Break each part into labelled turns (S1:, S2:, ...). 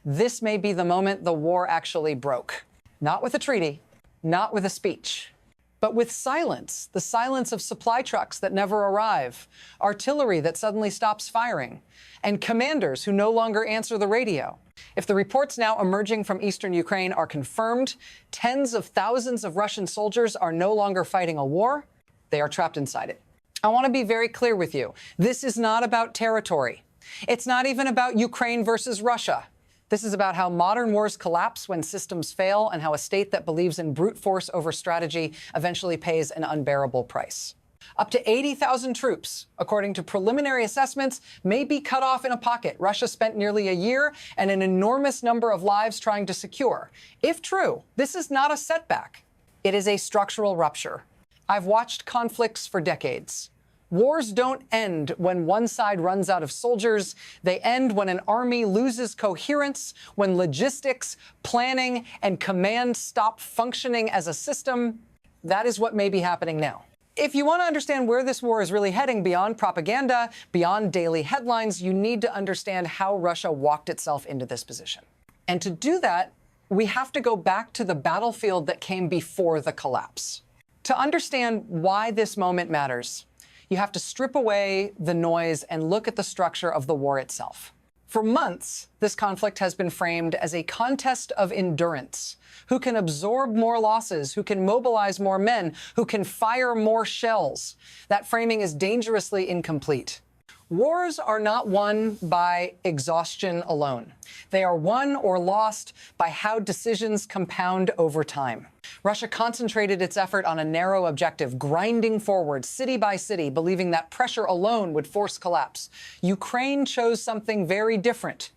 S1: this may be the moment the war actually broke. Not with a treaty, not with a speech, but with silence, the silence of supply trucks that never arrive, artillery that suddenly stops firing, and commanders who no longer answer the radio. If the reports now emerging from eastern Ukraine are confirmed, tens of thousands of Russian soldiers are no longer fighting a war, they are trapped inside it. I want to be very clear with you. This is not about territory. It's not even about Ukraine versus Russia. This is about how modern wars collapse when systems fail and how a state that believes in brute force over strategy eventually pays an unbearable price. Up to 80,000 troops, according to preliminary assessments, may be cut off in a pocket Russia spent nearly a year and an enormous number of lives trying to secure. If true, this is not a setback. It is a structural rupture. I've watched conflicts for decades. Wars don't end when one side runs out of soldiers. They end when an army loses coherence, when logistics, planning, and command stop functioning as a system. That is what may be happening now. If you want to understand where this war is really heading beyond propaganda, beyond daily headlines, you need to understand how Russia walked itself into this position. And to do that, we have to go back to the battlefield that came before the collapse. To understand why this moment matters, you have to strip away the noise and look at the structure of the war itself. For months, this conflict has been framed as a contest of endurance. Who can absorb more losses? Who can mobilize more men? Who can fire more shells? That framing is dangerously incomplete. Wars are not won by exhaustion alone. They are won or lost by how decisions compound over time. Russia concentrated its effort on a narrow objective, grinding forward city by city, believing that pressure alone would force collapse. Ukraine chose something very different.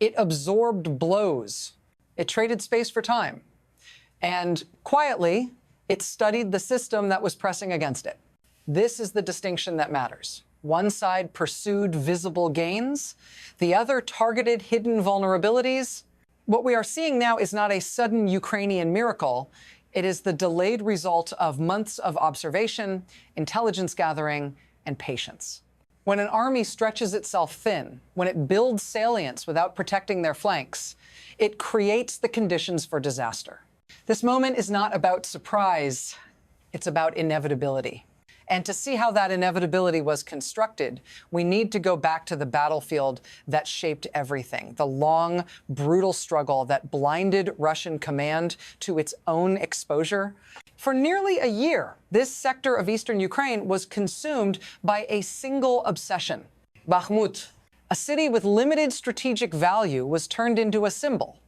S1: It absorbed blows. It traded space for time. And quietly, it studied the system that was pressing against it. This is the distinction that matters. One side pursued visible gains, the other targeted hidden vulnerabilities. What we are seeing now is not a sudden Ukrainian miracle. It is the delayed result of months of observation, intelligence gathering, and patience. When an army stretches itself thin, when it builds salients without protecting their flanks, it creates the conditions for disaster. This moment is not about surprise, it's about inevitability. And to see how that inevitability was constructed, we need to go back to the battlefield that shaped everything, the long, brutal struggle that blinded Russian command to its own exposure. For nearly a year, this sector of eastern Ukraine was consumed by a single obsession. Bakhmut, a city with limited strategic value, was turned into a symbol.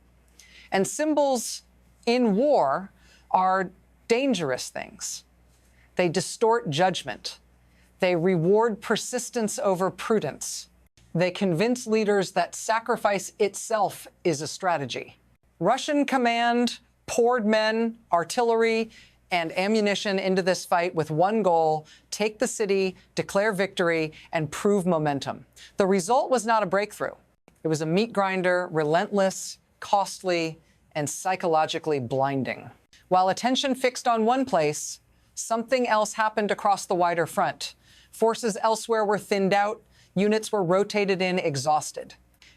S1: And symbols in war are dangerous things. They distort judgment. They reward persistence over prudence. They convince leaders that sacrifice itself is a strategy. Russian command poured men, artillery, and ammunition into this fight with one goal: take the city, declare victory, and prove momentum. The result was not a breakthrough. It was a meat grinder, relentless, costly, and psychologically blinding. While attention fixed on one place, something else happened across the wider front. Forces elsewhere were thinned out. Units were rotated in, exhausted.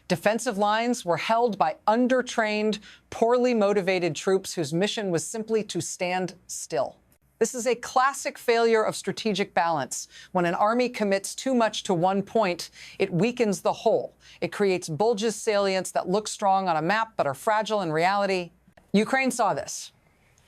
S1: Defensive lines were held by undertrained, poorly motivated troops whose mission was simply to stand still. This is a classic failure of strategic balance. When an army commits too much to one point, it weakens the whole. It creates bulges, salients that look strong on a map but are fragile in reality. Ukraine saw this.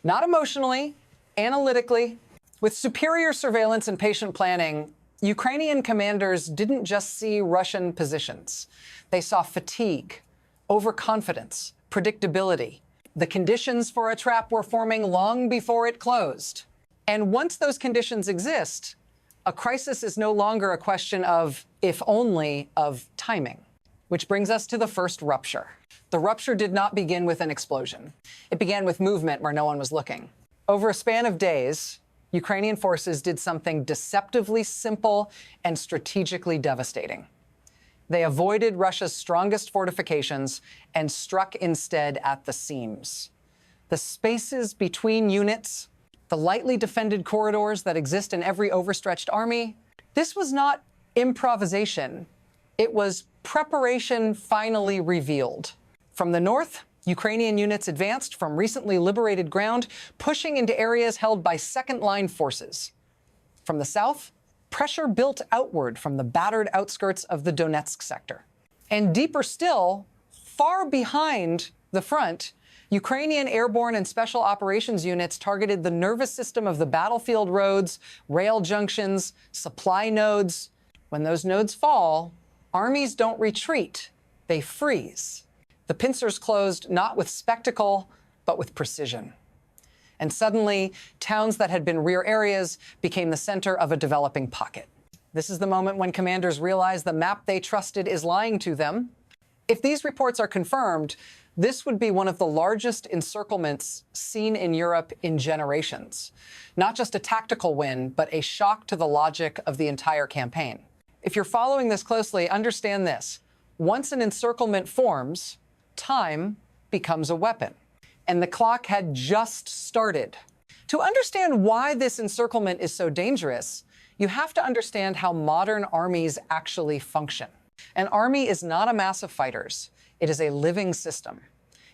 S1: Not emotionally, analytically. With superior surveillance and patient planning, Ukrainian commanders didn't just see Russian positions. They saw fatigue, overconfidence, predictability. The conditions for a trap were forming long before it closed. And once those conditions exist, a crisis is no longer a question of, if only, of timing. Which brings us to the first rupture. The rupture did not begin with an explosion. It began with movement where no one was looking. Over a span of days, Ukrainian forces did something deceptively simple and strategically devastating. They avoided Russia's strongest fortifications and struck instead at the seams. The spaces between units, the lightly defended corridors that exist in every overstretched army, this was not improvisation. It was preparation finally revealed. From the north, Ukrainian units advanced from recently liberated ground, pushing into areas held by second-line forces. From the south, pressure built outward from the battered outskirts of the Donetsk sector. And deeper still, far behind the front, Ukrainian airborne and special operations units targeted the nervous system of the battlefield roads, rail junctions, supply nodes. When those nodes fall, armies don't retreat, they freeze. The pincers closed not with spectacle, but with precision. And suddenly, towns that had been rear areas became the center of a developing pocket. This is the moment when commanders realize the map they trusted is lying to them. If these reports are confirmed, this would be one of the largest encirclements seen in Europe in generations. Not just a tactical win, but a shock to the logic of the entire campaign. If you're following this closely, understand this. Once an encirclement forms, time becomes a weapon. And the clock had just started. To understand why this encirclement is so dangerous, you have to understand how modern armies actually function. An army is not a mass of fighters. It is a living system.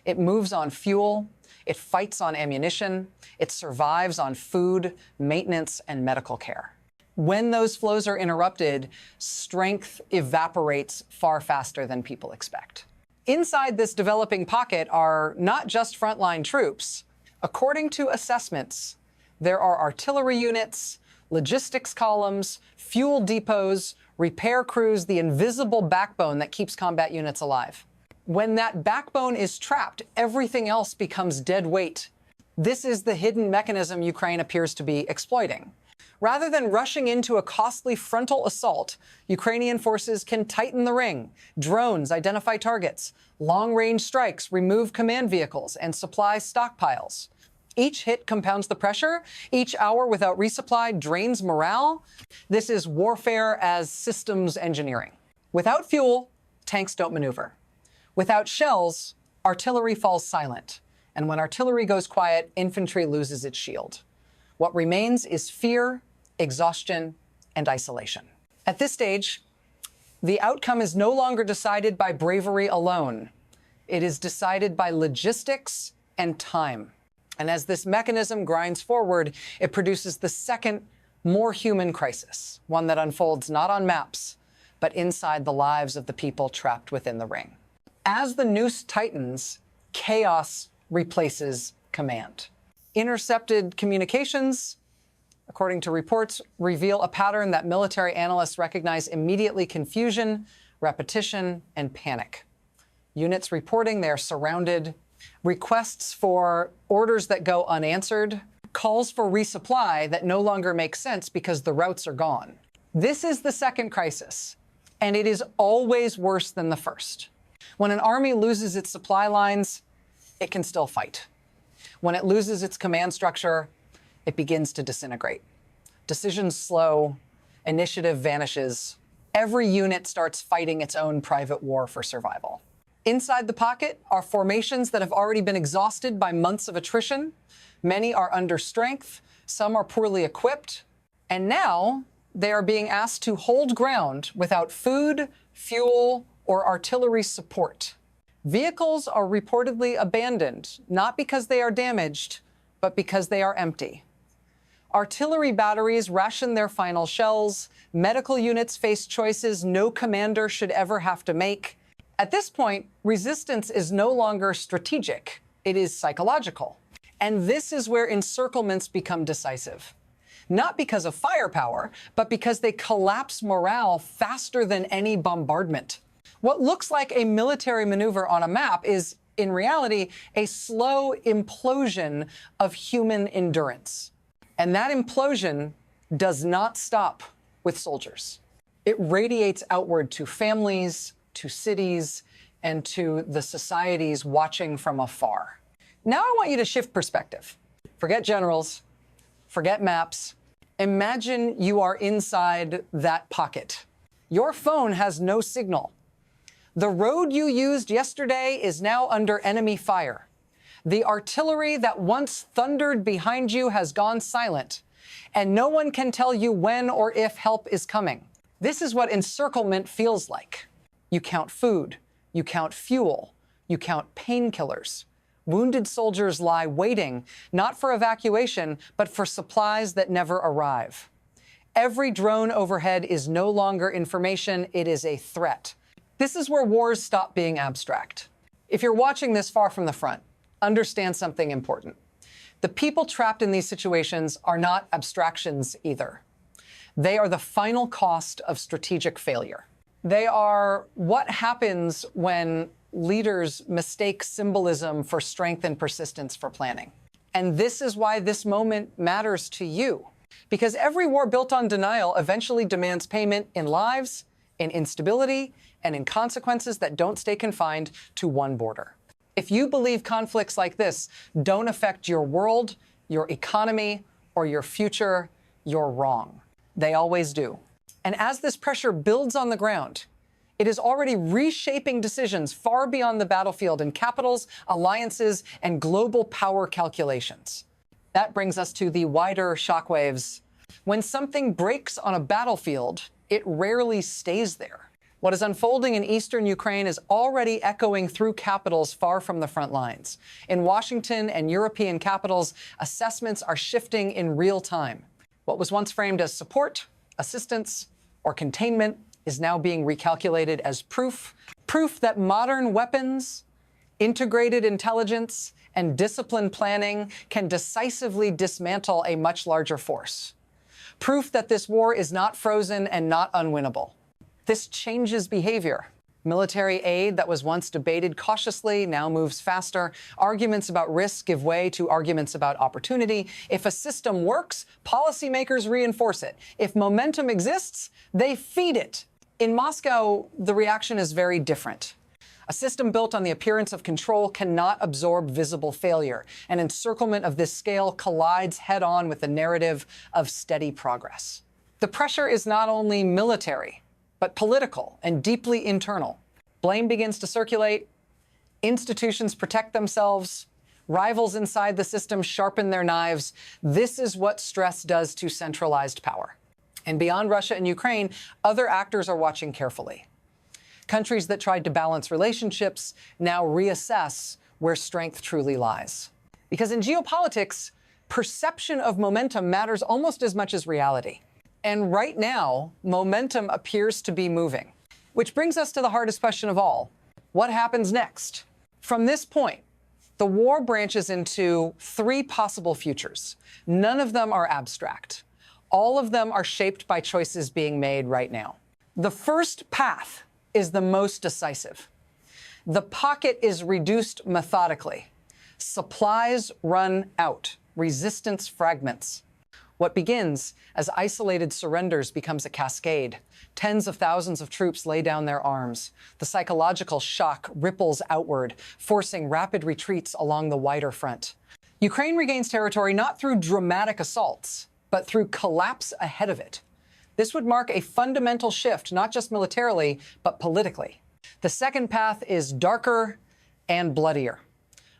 S1: It moves on fuel, it fights on ammunition, it survives on food, maintenance, and medical care. When those flows are interrupted, strength evaporates far faster than people expect. Inside this developing pocket are not just frontline troops. According to assessments, there are artillery units, logistics columns, fuel depots, repair crews, the invisible backbone that keeps combat units alive. When that backbone is trapped, everything else becomes dead weight. This is the hidden mechanism Ukraine appears to be exploiting. Rather than rushing into a costly frontal assault, Ukrainian forces can tighten the ring. Drones identify targets. Long-range strikes remove command vehicles and supply stockpiles. Each hit compounds the pressure. Each hour without resupply drains morale. This is warfare as systems engineering. Without fuel, tanks don't maneuver. Without shells, artillery falls silent. And when artillery goes quiet, infantry loses its shield. What remains is fear, exhaustion, and isolation. At this stage, the outcome is no longer decided by bravery alone. It is decided by logistics and time. And as this mechanism grinds forward, it produces the second, more human crisis, one that unfolds not on maps, but inside the lives of the people trapped within the ring. As the noose tightens, chaos replaces command. Intercepted communications, according to reports, reveal a pattern that military analysts recognize immediately: confusion, repetition, and panic. Units reporting they are surrounded, requests for orders that go unanswered, calls for resupply that no longer make sense because the routes are gone. This is the second crisis, and it is always worse than the first. When an army loses its supply lines, it can still fight. When it loses its command structure, it begins to disintegrate. Decisions slow, initiative vanishes. Every unit starts fighting its own private war for survival. Inside the pocket are formations that have already been exhausted by months of attrition. Many are under strength, some are poorly equipped, and now they are being asked to hold ground without food, fuel, or artillery support. Vehicles are reportedly abandoned, not because they are damaged, but because they are empty. Artillery batteries ration their final shells. Medical units face choices no commander should ever have to make. At this point, resistance is no longer strategic. It is psychological. And this is where encirclements become decisive. Not because of firepower, but because they collapse morale faster than any bombardment. What looks like a military maneuver on a map is, in reality, a slow implosion of human endurance. And that implosion does not stop with soldiers. It radiates outward to families, to cities, and to the societies watching from afar. Now I want you to shift perspective. Forget generals, forget maps. Imagine you are inside that pocket. Your phone has no signal. The road you used yesterday is now under enemy fire. The artillery that once thundered behind you has gone silent, and no one can tell you when or if help is coming. This is what encirclement feels like. You count food, you count fuel, You count painkillers. Wounded soldiers lie waiting, not for evacuation, but for supplies that never arrive. Every drone overhead is no longer information, it is a threat. This is where wars stop being abstract. If you're watching this far from the front, understand something important. The people trapped in these situations are not abstractions either. They are the final cost of strategic failure. They are what happens when leaders mistake symbolism for strength and persistence for planning. And this is why this moment matters to you. Because every war built on denial eventually demands payment in lives, in instability, and in consequences that don't stay confined to one border. If you believe conflicts like this don't affect your world, your economy, or your future, you're wrong. They always do. And as this pressure builds on the ground, it is already reshaping decisions far beyond the battlefield in capitals, alliances, and global power calculations. That brings us to the wider shockwaves. When something breaks on a battlefield, it rarely stays there. What is unfolding in eastern Ukraine is already echoing through capitals far from the front lines. In Washington and European capitals, assessments are shifting in real time. What was once framed as support, assistance, or containment is now being recalculated as proof that modern weapons, integrated intelligence, and disciplined planning can decisively dismantle a much larger force. Proof that this war is not frozen and not unwinnable. This changes behavior. Military aid that was once debated cautiously now moves faster. Arguments about risk give way to arguments about opportunity. If a system works, policymakers reinforce it. If momentum exists, they feed it. In Moscow, the reaction is very different. A system built on the appearance of control cannot absorb visible failure. An encirclement of this scale collides head-on with the narrative of steady progress. The pressure is not only military, but political and deeply internal. Blame begins to circulate, institutions protect themselves, rivals inside the system sharpen their knives. This is what stress does to centralized power. And beyond Russia and Ukraine, other actors are watching carefully. Countries that tried to balance relationships now reassess where strength truly lies. Because in geopolitics, perception of momentum matters almost as much as reality. And right now, momentum appears to be moving. Which brings us to the hardest question of all. What happens next? From this point, the war branches into three possible futures. None of them are abstract. All of them are shaped by choices being made right now. The first path is the most decisive. The pocket is reduced methodically. Supplies run out. Resistance fragments. What begins as isolated surrenders becomes a cascade. Tens of thousands of troops lay down their arms. The psychological shock ripples outward, forcing rapid retreats along the wider front. Ukraine regains territory not through dramatic assaults, but through collapse ahead of it. This would mark a fundamental shift, not just militarily, but politically. The second path is darker and bloodier.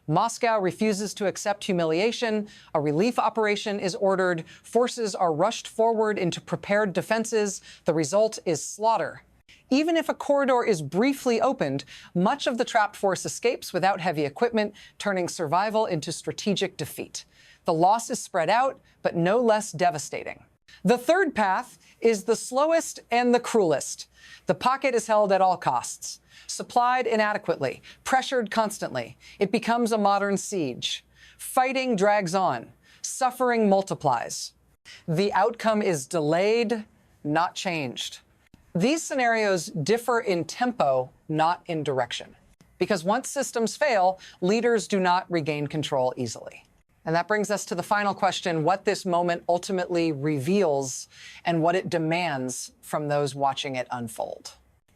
S1: Moscow refuses to accept humiliation. A relief operation is ordered. Forces are rushed forward into prepared defenses. The result is slaughter. Even if a corridor is briefly opened, much of the trapped force escapes without heavy equipment, turning survival into strategic defeat. The loss is spread out, but no less devastating. The third path is the slowest and the cruelest. The pocket is held at all costs. Supplied inadequately, pressured constantly, it becomes a modern siege. Fighting drags on. Suffering multiplies. The outcome is delayed, not changed. These scenarios differ in tempo, not in direction. Because once systems fail, leaders do not regain control easily. And that brings us to the final question, what this moment ultimately reveals and what it demands from those watching it unfold.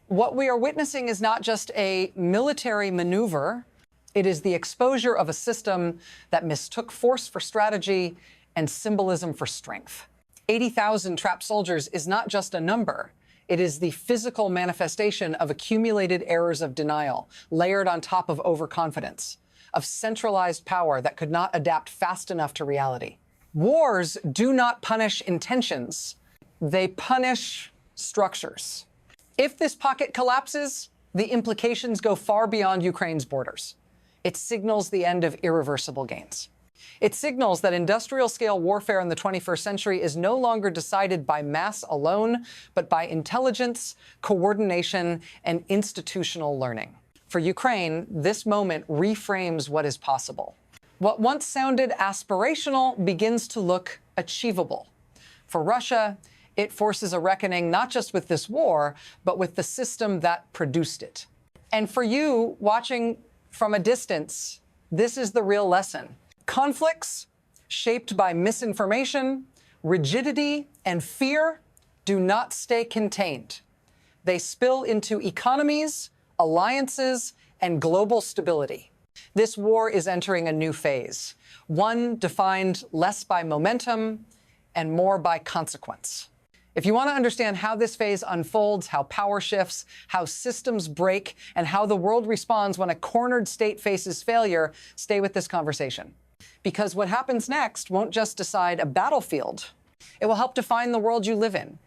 S1: What we are witnessing is not just a military maneuver, it is the exposure of a system that mistook force for strategy and symbolism for strength. 80,000 trapped soldiers is not just a number. It is the physical manifestation of accumulated errors of denial, layered on top of overconfidence, of centralized power that could not adapt fast enough to reality. Wars do not punish intentions. They punish structures. If this pocket collapses, The implications go far beyond Ukraine's borders. It signals the end of irreversible gains. It signals that industrial-scale warfare in the 21st century is no longer decided by mass alone, but by intelligence, coordination, and institutional learning. For Ukraine, this moment reframes what is possible. What once sounded aspirational begins to look achievable. For Russia, it forces a reckoning not just with this war, but with the system that produced it. And for you, watching from a distance, this is the real lesson. Conflicts shaped by misinformation, rigidity, and fear do not stay contained. They spill into economies, alliances, and global stability. This war is entering a new phase, one defined less by momentum and more by consequence. If you want to understand how this phase unfolds, how power shifts, how systems break, and how the world responds when a cornered state faces failure, stay with this conversation. Because what happens next won't just decide a battlefield. It will help define the world you live in,